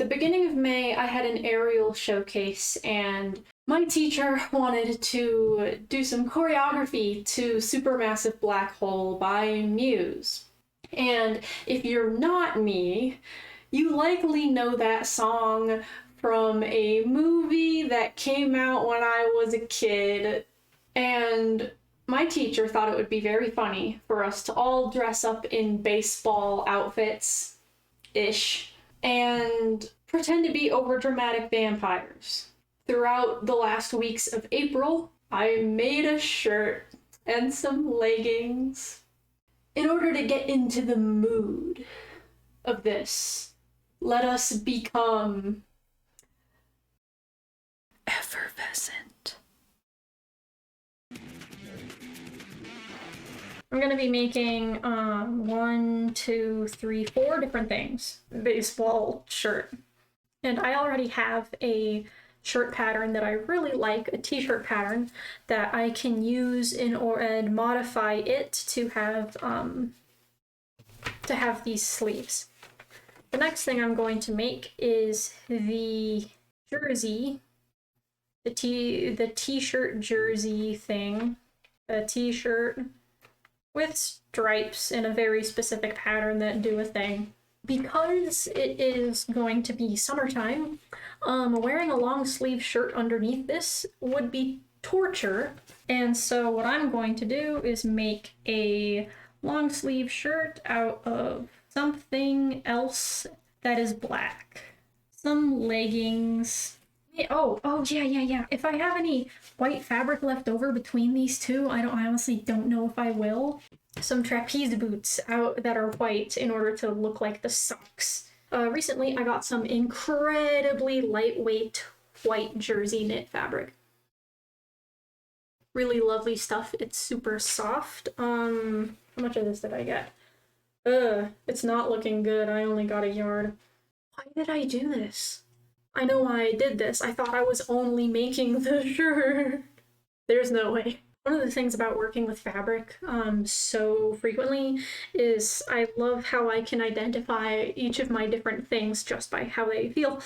the beginning of May, I had an aerial showcase, and my teacher wanted to do some choreography to Supermassive Black Hole by Muse. And if you're not me, you likely know that song from a movie that came out when I was a kid. And my teacher thought it would be very funny for us to all dress up in baseball outfits-ish and pretend to be overdramatic vampires. Throughout the last weeks of April, I made a shirt and some leggings in order to get into the mood of this. Let us become effervescent. I'm gonna be making 1, 2, 3, 4 different things. Baseball shirt. And I already have a shirt pattern that I really like, a t-shirt pattern that I can use and modify it to have these sleeves. The next thing I'm going to make is the jersey, the t-shirt jersey thing, a t-shirt with stripes in a very specific pattern that do a thing. Because it is going to be summertime, wearing a long sleeve shirt underneath this would be torture. And so what I'm going to do is make a long sleeve shirt out of something else that is black. Some leggings. Oh, yeah. If I have any white fabric left over between these two, I honestly don't know if I will. Some trapeze boots out that are white in order to look like the socks. Recently, I got some incredibly lightweight white jersey knit fabric. Really lovely stuff. It's super soft. How much of this did I get? It's not looking good. I only got a yard. Why did I do this? I know why I did this. I thought I was only making the shirt. There's no way. One of the things about working with fabric so frequently is I love how I can identify each of my different things just by how they feel.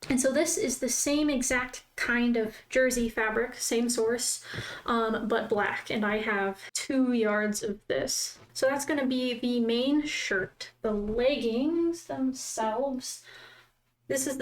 And so this is the same exact kind of jersey fabric, same source, but black, and I have 2 yards of this. So that's going to be the main shirt. The leggings themselves, this is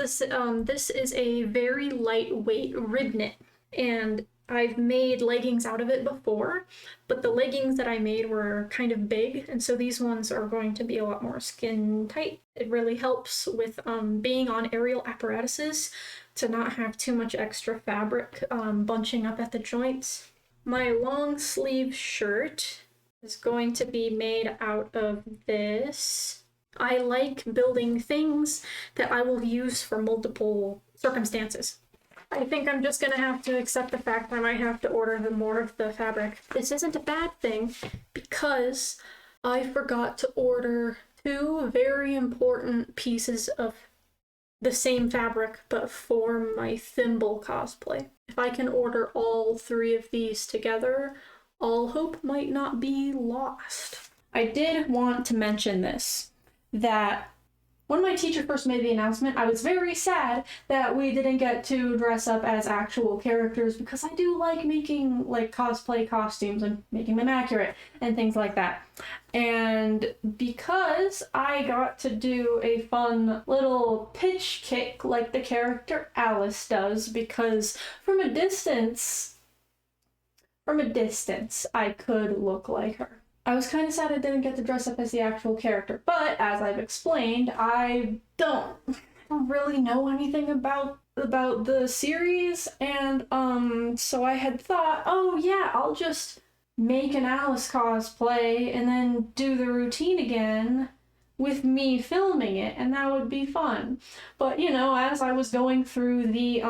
a very lightweight rib knit, and I've made leggings out of it before, but the leggings that I made were kind of big, and so these ones are going to be a lot more skin tight. It really helps with being on aerial apparatuses to not have too much extra fabric bunching up at the joints. My long sleeve shirt is going to be made out of this. I like building things that I will use for multiple circumstances. I think I'm just gonna have to accept the fact that I might have to order more of the fabric. This isn't a bad thing because I forgot to order 2 very important pieces of the same fabric but for my thimble cosplay. If I can order all 3 of these together, all hope might not be lost. I did want to mention this, that when my teacher first made the announcement, I was very sad that we didn't get to dress up as actual characters because I do like making like cosplay costumes and making them accurate and things like that. And because I got to do a fun little pitch kick like the character Alice does, because from a distance, I could look like her. I was kind of sad I didn't get to dress up as the actual character, but as I've explained, I don't really know anything about the series, and so I had thought, oh yeah, I'll just make an Alice cosplay and then do the routine again with me filming it, and that would be fun. But you know, as I was going through the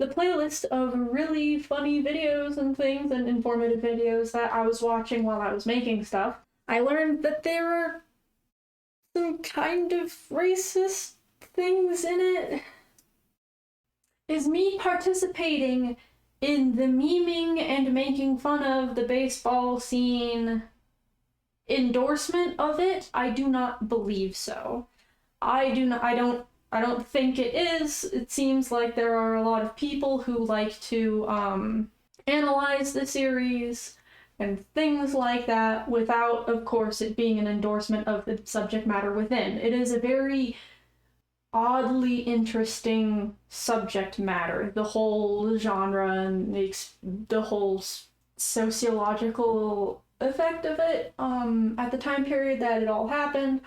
playlist of really funny videos and things and informative videos that I was watching while I was making stuff, I learned that there were some kind of racist things in it. Is me participating in the memeing and making fun of the baseball scene endorsement of it? I do not believe so. I don't I don't think it is. It seems like there are a lot of people who like to analyze the series and things like that without, of course, it being an endorsement of the subject matter within. It is a very oddly interesting subject matter, the whole genre and the whole sociological effect of it at the time period that it all happened.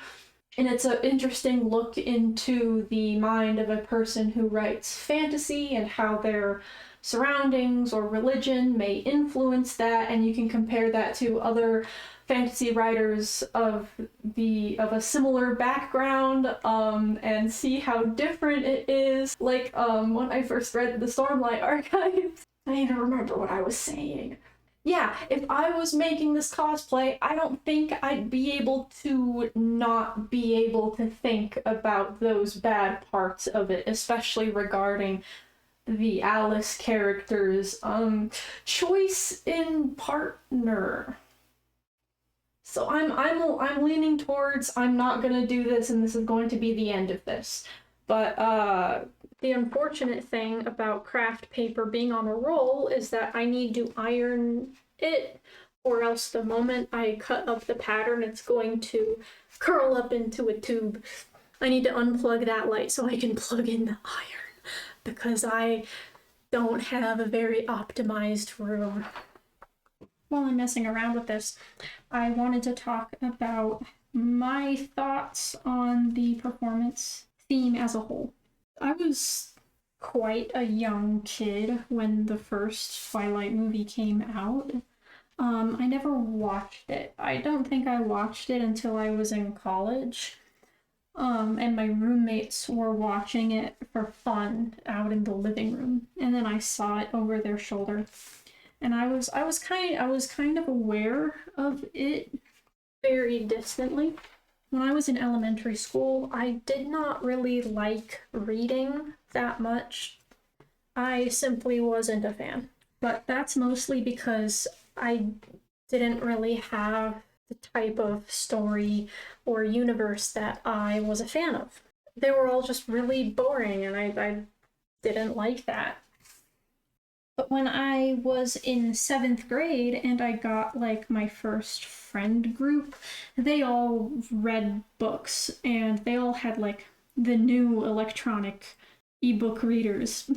And it's an interesting look into the mind of a person who writes fantasy and how their surroundings or religion may influence that, and you can compare that to other fantasy writers of a similar background and see how different it is. Like when I first read the Stormlight Archives, I even remember what I was saying. Yeah, if I was making this cosplay, I don't think I'd be able to not be able to think about those bad parts of it, especially regarding the Alice character's choice in partner. So I'm leaning towards I'm not gonna do this and this is going to be the end of this. But the unfortunate thing about craft paper being on a roll is that I need to iron it, or else the moment I cut up the pattern, it's going to curl up into a tube. I need to unplug that light so I can plug in the iron, because I don't have a very optimized room. While I'm messing around with this, I wanted to talk about my thoughts on the performance theme as a whole. I was quite a young kid when the first Twilight movie came out. I never watched it. I don't think I watched it until I was in college. And my roommates were watching it for fun out in the living room, and then I saw it over their shoulder. And I was kind of aware of it very distantly. When I was in elementary school, I did not really like reading that much. I simply wasn't a fan. But that's mostly because I didn't really have the type of story or universe that I was a fan of. They were all just really boring, and I didn't like that. But when I was in 7th grade and I got like my first friend group, they all read books and they all had like the new electronic ebook readers.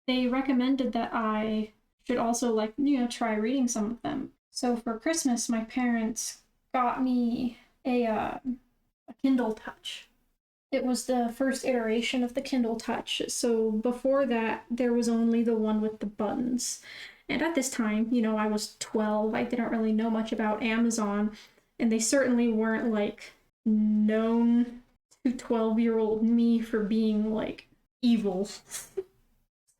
They recommended that I should also try reading some of them. So for Christmas, my parents got me a Kindle Touch. It was the first iteration of the Kindle Touch, so before that, there was only the one with the buttons. And at this time, I was 12, I didn't really know much about Amazon, and they certainly weren't, known to 12-year-old me for being, evil.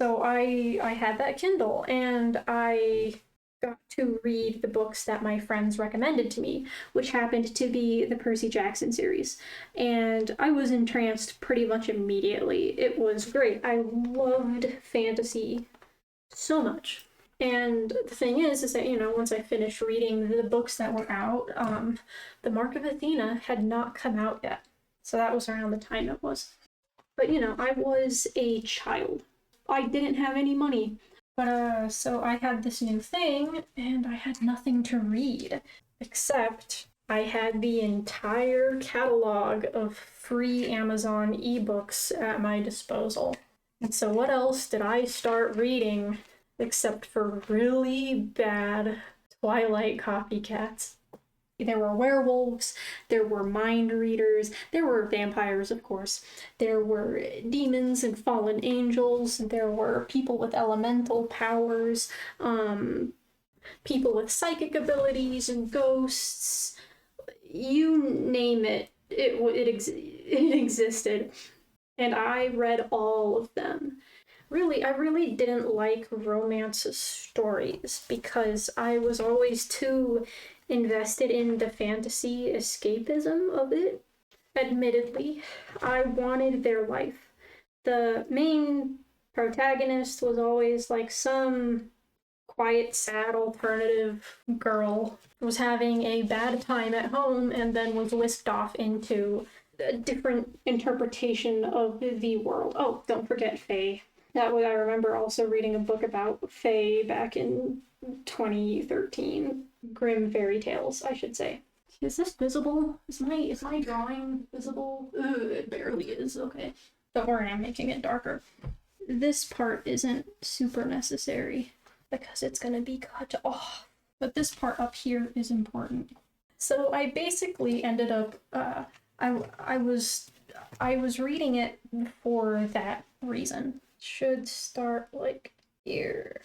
So I had that Kindle, and I got to read the books that my friends recommended to me, which happened to be the Percy Jackson series. And I was entranced pretty much immediately. It was great. I loved fantasy so much. And the thing is that, once I finished reading the books that were out, The Mark of Athena had not come out yet. So that was around the time it was. But, I was a child. I didn't have any money. But, so I had this new thing, and I had nothing to read, except I had the entire catalog of free Amazon ebooks at my disposal. And so what else did I start reading except for really bad Twilight copycats? There were werewolves, there were mind readers, there were vampires, of course, there were demons and fallen angels, there were people with elemental powers, people with psychic abilities and ghosts. You name it, it existed. And I read all of them. I really didn't like romance stories because I was always too invested in the fantasy escapism of it. Admittedly, I wanted their life. The main protagonist was always some quiet, sad, alternative girl was having a bad time at home and then was whisked off into a different interpretation of the world. Oh, don't forget Faye. That was, I remember also reading a book about Faye back in 2013. Grim fairy tales, I should say. Is this visible? Is my drawing visible? Ugh, it barely is. Okay. Don't worry, I'm making it darker. This part isn't super necessary because it's gonna be cut off. But this part up here is important. So I basically ended up I was reading it for that reason. Should start like here.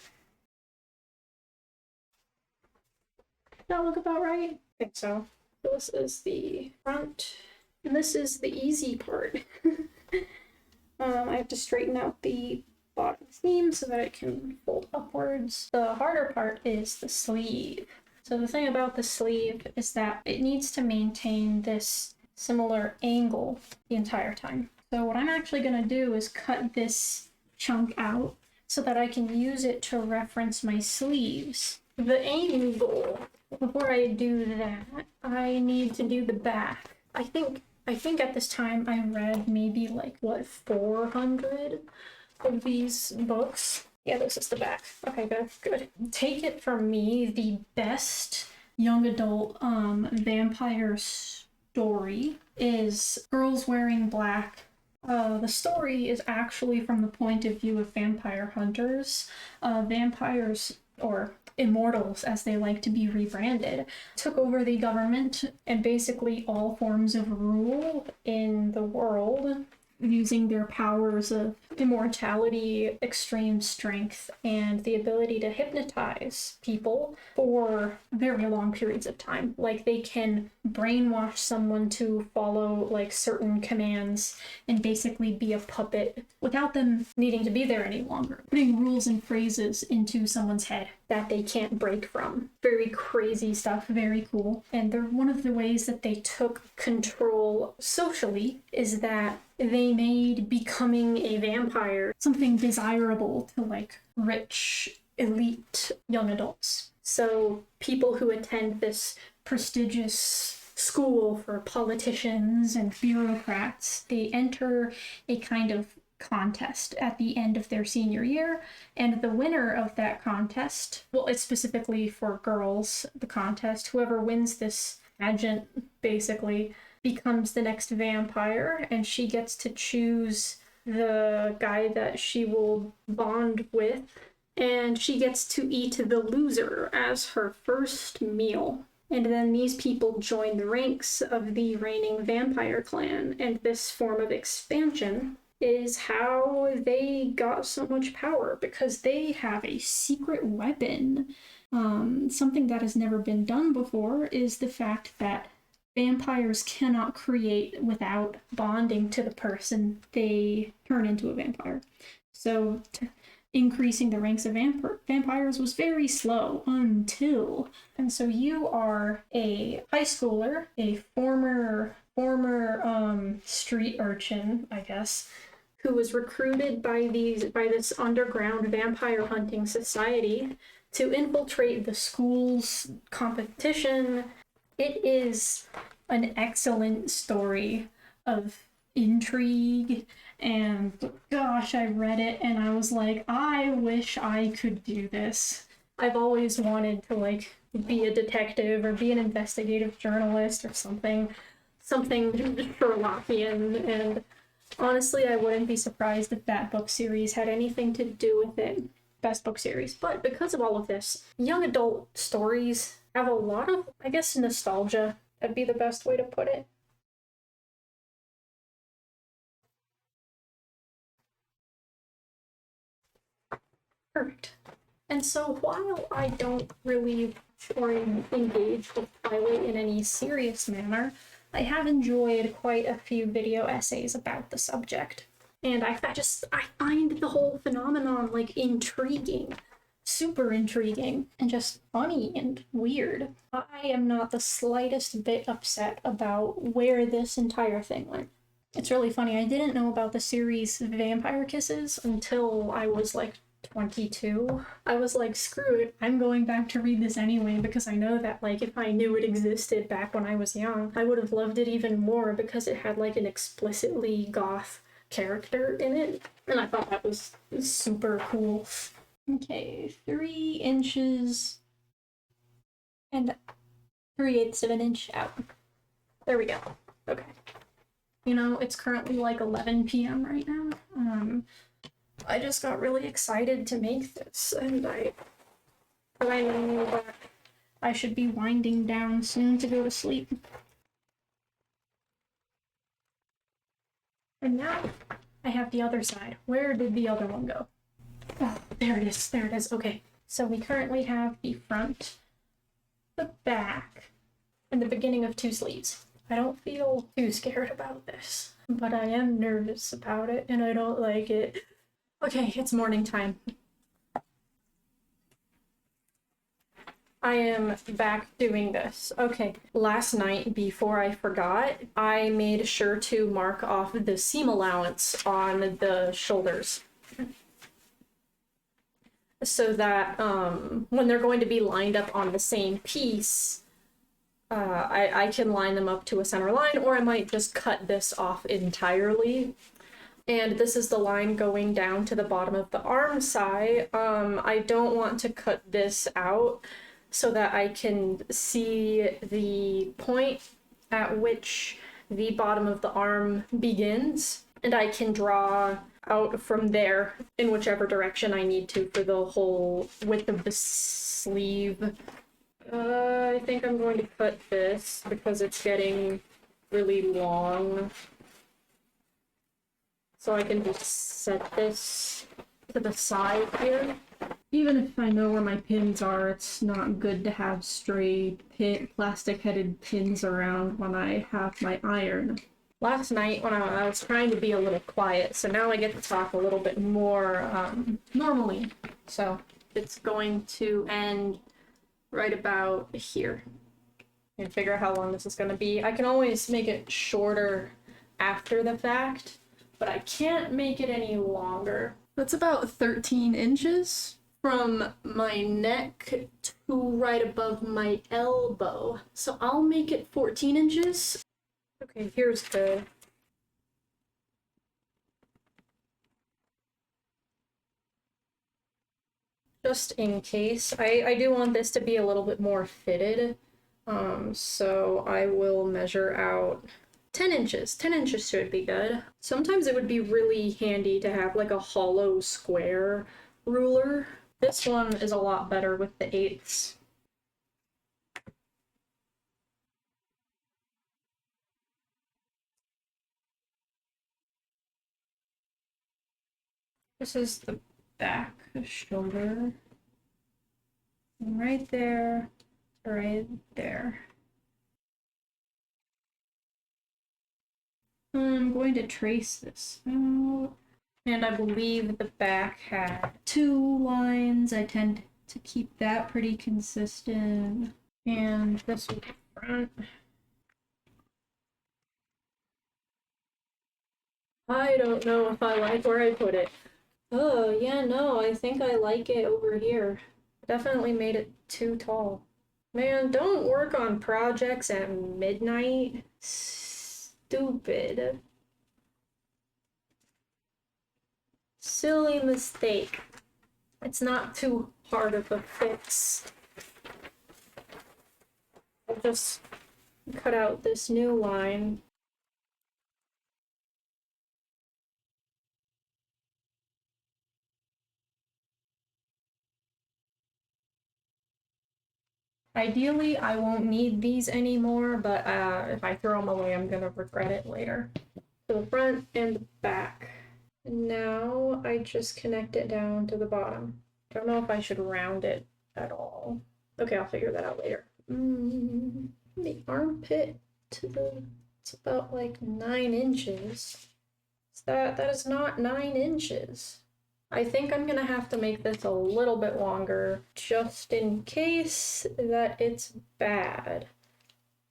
Does that look about right? I think so. This is the front, and this is the easy part. I have to straighten out the bottom seam so that it can fold upwards. The harder part is the sleeve. So the thing about the sleeve is that it needs to maintain this similar angle the entire time. So what I'm actually going to do is cut this chunk out so that I can use it to reference my sleeves. The angle, before I do that, I need to do the back. I think at this time I read maybe like, what, 400 of these books? Yeah, this is the back. Okay, good. Take it from me, the best young adult vampire story is Girls Wearing Black. The story is actually from the point of view of vampire hunters. Vampires, or immortals as they like to be rebranded, took over the government and basically all forms of rule in the world, using their powers of immortality, extreme strength, and the ability to hypnotize people for very long periods of time. Like, they can brainwash someone to follow like certain commands and basically be a puppet without them needing to be there any longer, putting rules and phrases into someone's head that they can't break from. Very crazy stuff, very cool. And one of the ways that they took control socially is that they made becoming a vampire something desirable to like rich, elite young adults. So people who attend this prestigious school for politicians and bureaucrats, they enter a kind of contest at the end of their senior year, and the winner of that contest, well, it's specifically for girls, the contest, whoever wins this pageant basically becomes the next vampire, and she gets to choose the guy that she will bond with, and she gets to eat the loser as her first meal. And then these people join the ranks of the reigning vampire clan, and this form of expansion is how they got so much power, because they have a secret weapon. Something that has never been done before is the fact that vampires cannot create without bonding to the person they turn into a vampire. So increasing the ranks of vampires was very slow until. And so you are a high schooler, a former street urchin, I guess, who was recruited by this underground vampire hunting society to infiltrate the school's competition. It is an excellent story of intrigue, and gosh, I read it and I was like, I wish I could do this. I've always wanted to like be a detective or be an investigative journalist or something Sherlockian, and honestly, I wouldn't be surprised if that book series had anything to do with it. Best book series. But because of all of this, young adult stories have a lot of, I guess, nostalgia. That'd be the best way to put it. Perfect. And so while I don't really or engage with Twilight in any serious manner, I have enjoyed quite a few video essays about the subject. And I find the whole phenomenon like intriguing, super intriguing, and just funny and weird. I am not the slightest bit upset about where this entire thing went. It's really funny. I didn't know about the series Vampire Kisses until I was like 22. I was like, screw it, I'm going back to read this anyway because I know that like if I knew it existed back when I was young, I would have loved it even more because it had like an explicitly goth character in it, and I thought that was super cool. Okay, 3 inches and 3/8 of an inch out. There we go. Okay. You know, it's currently like 11 p.m. right now. I just got really excited to make this, and I know that I should be winding down soon to go to sleep. And now I have the other side. Where did the other one go? Oh, there it is. There it is. Okay. So we currently have the front, the back, and the beginning of 2 sleeves. I don't feel too scared about this, but I am nervous about it, and I don't like it. Okay, it's morning time. I am back doing this. Okay, last night, before I forgot, I made sure to mark off the seam allowance on the shoulders, so that when they're going to be lined up on the same piece, I can line them up to a center line, or I might just cut this off entirely. And this is the line going down to the bottom of the arm side. I don't want to cut this out so that I can see the point at which the bottom of the arm begins, and I can draw out from there in whichever direction I need to for the whole width of the sleeve. I think I'm going to cut this because it's getting really long. So I can just set this to the side here. Even if I know where my pins are, it's not good to have stray plastic-headed pins around when I have my iron. Last night when I was trying to be a little quiet, so now I get to talk a little bit more normally. So it's going to end right about here. And figure out how long this is going to be. I can always make it shorter after the fact, but I can't make it any longer. That's about 13 inches from my neck to right above my elbow. So I'll make it 14 inches. Okay, here's good. Just in case, I do want this to be a little bit more fitted. So I will measure out 10 inches. 10 inches should be good. Sometimes it would be really handy to have like a hollow square ruler. This one is a lot better with the 8ths. This is the back shoulder. And right there, right there. I'm going to trace this out. And I believe the back had 2 lines. I tend to keep that pretty consistent. And this will be front. I don't know if I like where I put it. Oh, yeah, no, I think I like it over here. Definitely made it too tall. Man, don't work on projects at midnight. Stupid. Silly mistake. It's not too hard of a fix. I'll just cut out this new line. Ideally, I won't need these anymore, but if I throw them away, I'm gonna regret it later. So the front and the back. Now I just connect it down to the bottom. Don't know if I should round it at all. Okay, I'll figure that out later. The armpit to the, it's about like 9 inches. That is not 9 inches. I think I'm gonna have to make this a little bit longer just in case that it's bad.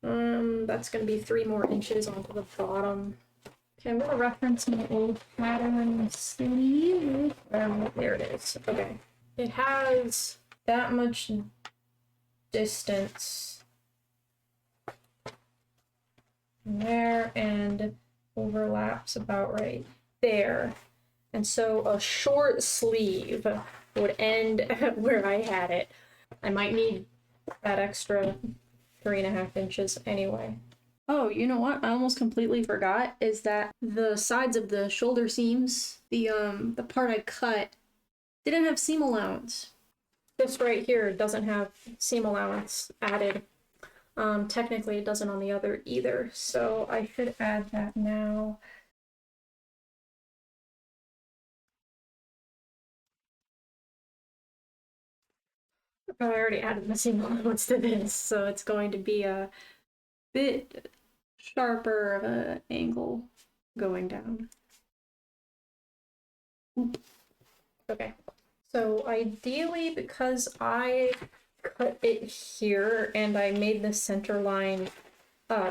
That's gonna be 3 more inches onto the bottom. Okay, I'm gonna reference my old pattern sleeve. There it is. Okay. It has that much distance from there and overlaps about right there. And so a short sleeve would end where I had it. I might need that extra 3.5 inches anyway. Oh, you know what? I almost completely forgot is that the sides of the shoulder seams, the part I cut, didn't have seam allowance. This right here doesn't have seam allowance added. Technically it doesn't on the other either, so I should add that now. I already added the seam allowance to this, so it's going to be a bit sharper of an angle going down. Oop. Okay. So ideally, because I cut it here and I made the center line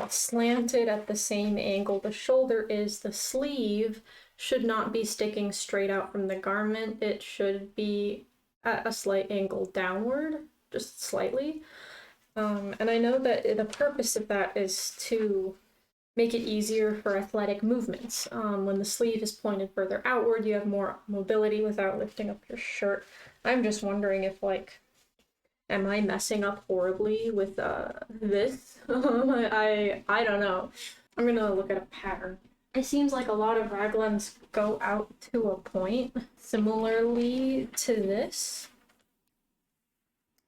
slanted at the same angle the shoulder is, the sleeve should not be sticking straight out from the garment. It should be at a slight angle downward, just slightly. And I know that the purpose of that is to make it easier for athletic movements. When the sleeve is pointed further outward, you have more mobility without lifting up your shirt. I'm just wondering if, like, am I messing up horribly with this? I don't know. I'm gonna look at a pattern. It seems like a lot of raglans go out to a point, similarly to this.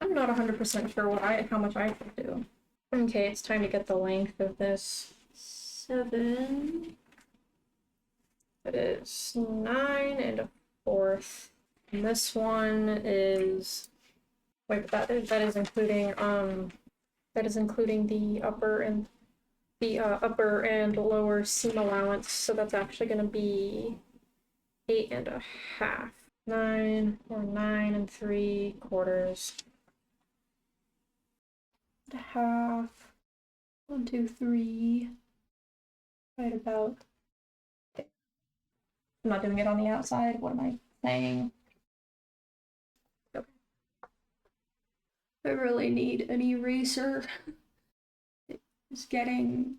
I'm not 100% sure how much I should do. Okay, it's time to get the length of this. 7. It is 9 1/4. And this one is, wait, but that is including the upper and lower seam allowance, so that's actually going to be 8.5. 9 or 9 3/4. A half. 1 2 3. Right about there. I'm not doing it on the outside. What am I saying? Okay. I really need an eraser. It's getting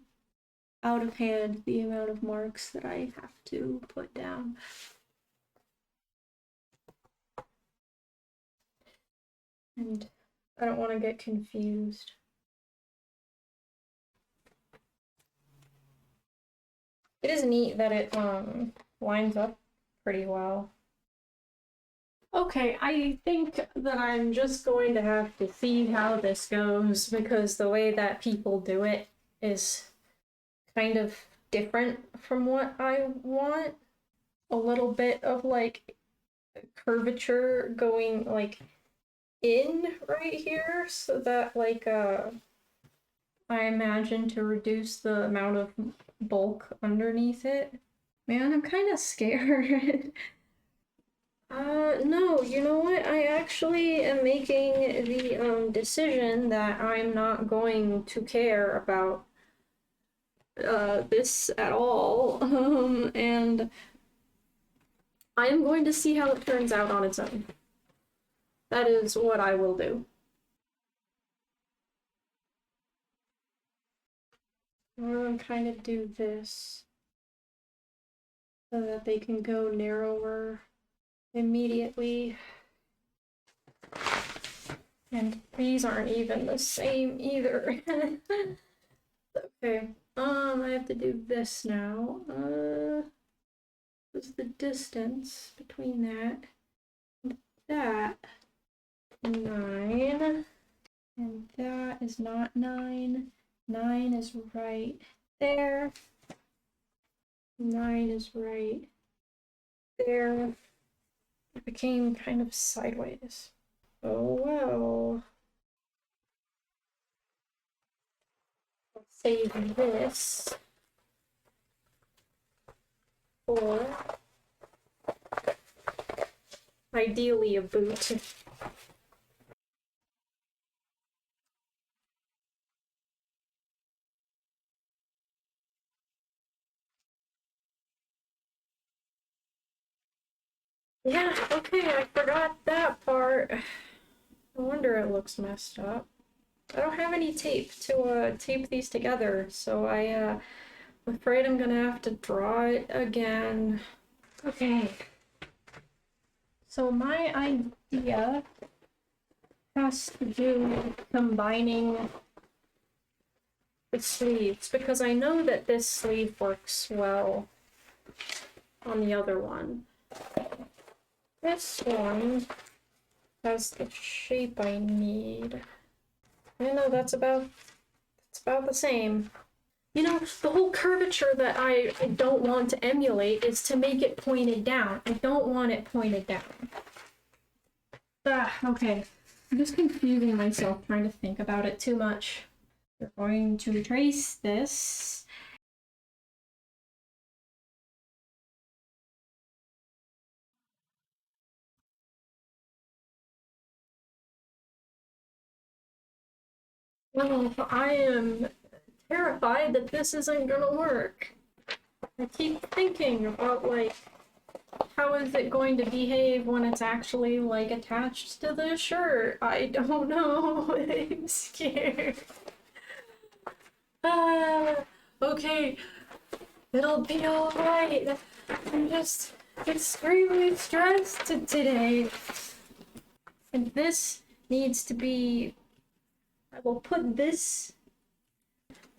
out of hand the amount of marks that I have to put down. And I don't want to get confused. It is neat that it lines up pretty well. Okay, I think that I'm just going to have to see how this goes, because the way that people do it is kind of different from what I want. A little bit of like curvature going like in right here, so that like I imagine to reduce the amount of bulk underneath it. Man, I'm kind of scared. No, you know what? I actually am making the decision that I'm not going to care about this at all. And I am going to see how it turns out on its own. That is what I will do. I'm trying to do this so that they can go narrower immediately. And these aren't even the same either. Okay, I have to do this now. What's the distance between that and that? 9. And that is not 9. 9 is right there. 9 is right there. It became kind of sideways. Oh well. Let's save this for ideally a boot. Yeah, okay, I forgot that part. No wonder it looks messed up. I don't have any tape to tape these together, so I'm afraid I'm gonna have to draw it again. Okay. So my idea has to do with combining the sleeves, because I know that this sleeve works well on the other one. This one has the shape I need. I know it's about the same. You know, the whole curvature that I don't want to emulate is to make it pointed down. I don't want it pointed down. Okay. I'm just confusing myself trying to think about it too much. We're going to trace this. Well, I am terrified that this isn't gonna work. I keep thinking about, like, how is it going to behave when it's actually, like, attached to the shirt? I don't know. I'm scared. Okay. It'll be alright. I'm just extremely stressed today. And this needs to be... I will put this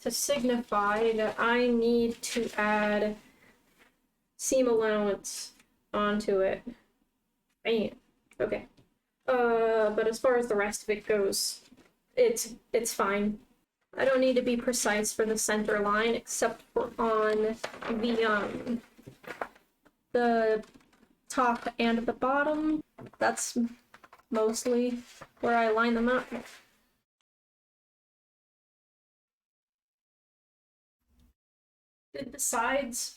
to signify that I need to add seam allowance onto it. Bam. Okay. But as far as the rest of it goes, it's fine. I don't need to be precise for the center line, except for on the top and the bottom. That's mostly where I line them up. Did the sides?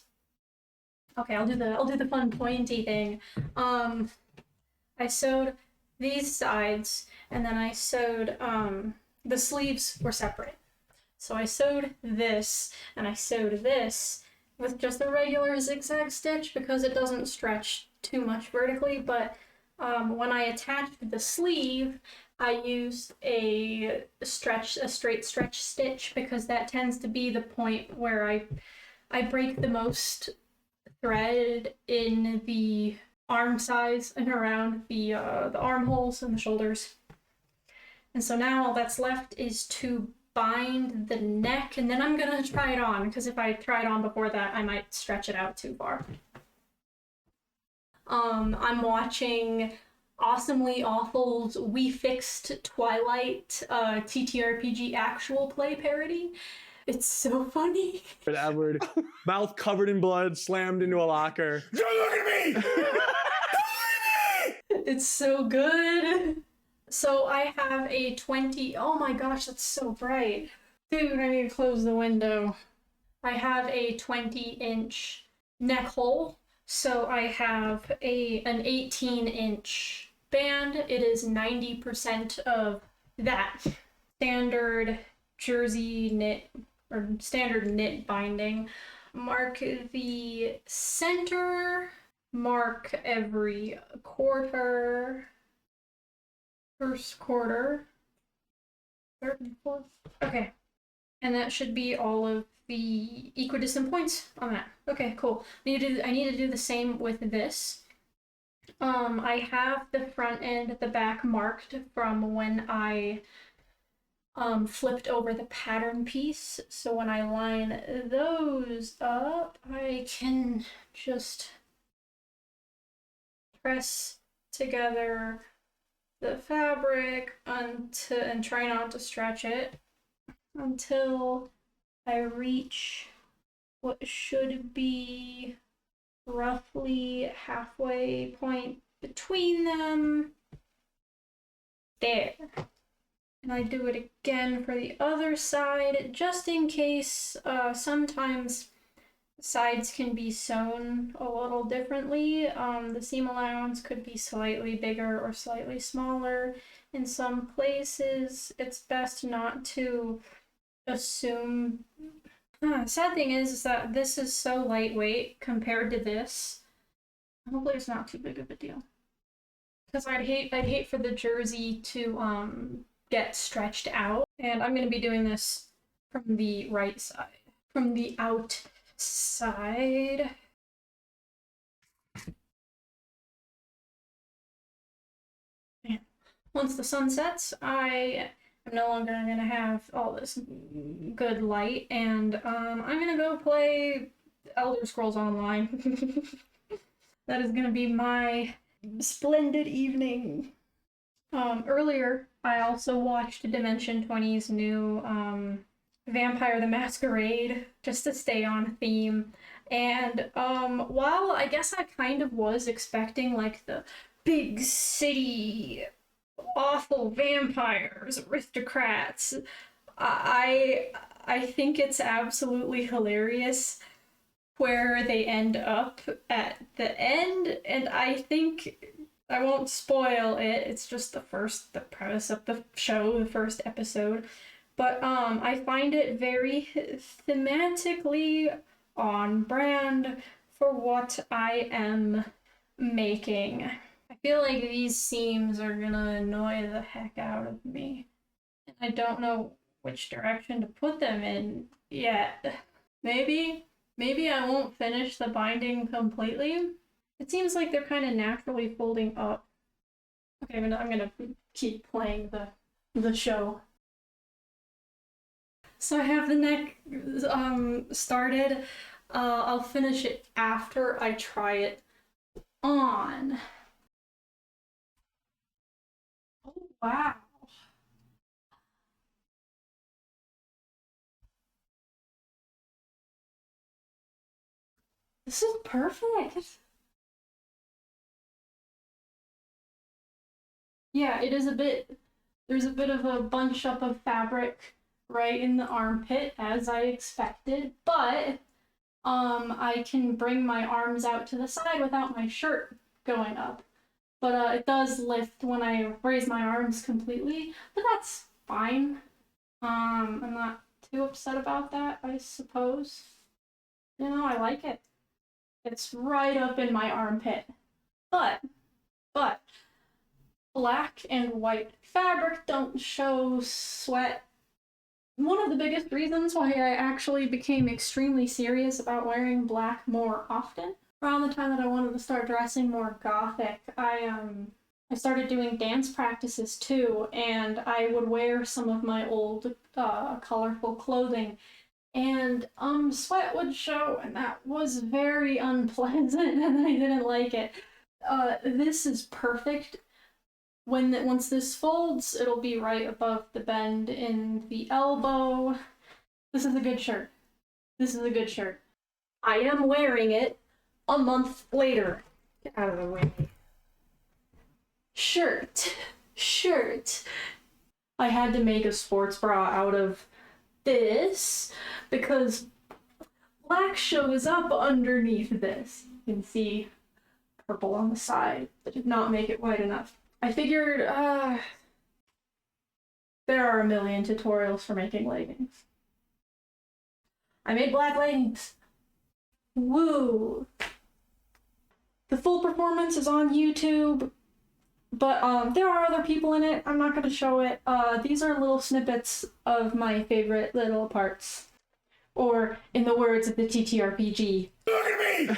Okay, I'll do the fun pointy thing. I sewed these sides, and then I sewed the sleeves were separate. So I sewed this, and I sewed this with just a regular zigzag stitch because it doesn't stretch too much vertically, but when I attached the sleeve, I used a straight stretch stitch because that tends to be the point where I break the most thread in the arm size and around the armholes and the shoulders. And so now all that's left is to bind the neck, and then I'm gonna try it on, because if I try it on before that, I might stretch it out too far. I'm watching Awesomely Awful's We Fixed Twilight ttrpg actual play parody. It's so funny. Edward, mouth covered in blood, slammed into a locker. Don't look at me! Don't look at me! It's so good. So I have a 20. Oh my gosh, that's so bright. Dude, I need to close the window. I have a 20-inch neck hole. So I have an 18-inch band. It is 90% of that. Standard jersey knit or standard knit binding. Mark the center. Mark every quarter. First quarter. Third and fourth. Okay. And that should be all of the equidistant points on that. Okay, cool. I need to do the same with this. I have the front and the back marked from when I flipped over the pattern piece. So when I line those up, I can just press together the fabric and try not to stretch it until I reach what should be roughly halfway point between them. There. And I do it again for the other side, just in case sometimes sides can be sewn a little differently. The seam allowance could be slightly bigger or slightly smaller. In some places, it's best not to assume. Sad thing is that this is so lightweight compared to this Hopefully it's not too big of a deal. Because I'd hate for the jersey to get stretched out. And I'm gonna be doing this from the right side. From the outside. And once the sun sets, I am no longer gonna have all this good light, and I'm gonna go play Elder Scrolls Online. That is gonna be my splendid evening. Earlier, I also watched Dimension 20's new Vampire the Masquerade, just to stay on theme. And while I guess I kind of was expecting like the big city, awful vampires, aristocrats, I think it's absolutely hilarious where they end up at the end, and I think I won't spoil it. It's just the premise of the show, the first episode. But I find it very thematically on brand for what I am making. I feel like these seams are gonna annoy the heck out of me. And I don't know which direction to put them in yet. Maybe I won't finish the binding completely. It seems like they're kind of naturally folding up. Okay, I'm gonna keep playing the show. So I have the neck started. I'll finish it after I try it on. Oh wow. This is perfect. Yeah, it is a bit, there's a bit of a bunch up of fabric right in the armpit, as I expected, but I can bring my arms out to the side without my shirt going up. But it does lift when I raise my arms completely, but that's fine. I'm not too upset about that, I suppose. You know, I like it. It's right up in my armpit. But black and white fabric don't show sweat. One of the biggest reasons why I actually became extremely serious about wearing black more often, around the time that I wanted to start dressing more gothic, I started doing dance practices too, and I would wear some of my old colorful clothing, and sweat would show, and that was very unpleasant, and I didn't like it. This is perfect. Once this folds, it'll be right above the bend in the elbow. This is a good shirt. This is a good shirt. I am wearing it a month later. Get out of the way. Shirt. I had to make a sports bra out of this because black shows up underneath this. You can see purple on the side. I did not make it white enough. I figured there are a million tutorials for making leggings. I made black leggings. Woo! The full performance is on YouTube, but there are other people in it. I'm not going to show it. These are little snippets of my favorite little parts. Or, in the words of the ttrpg, look at me!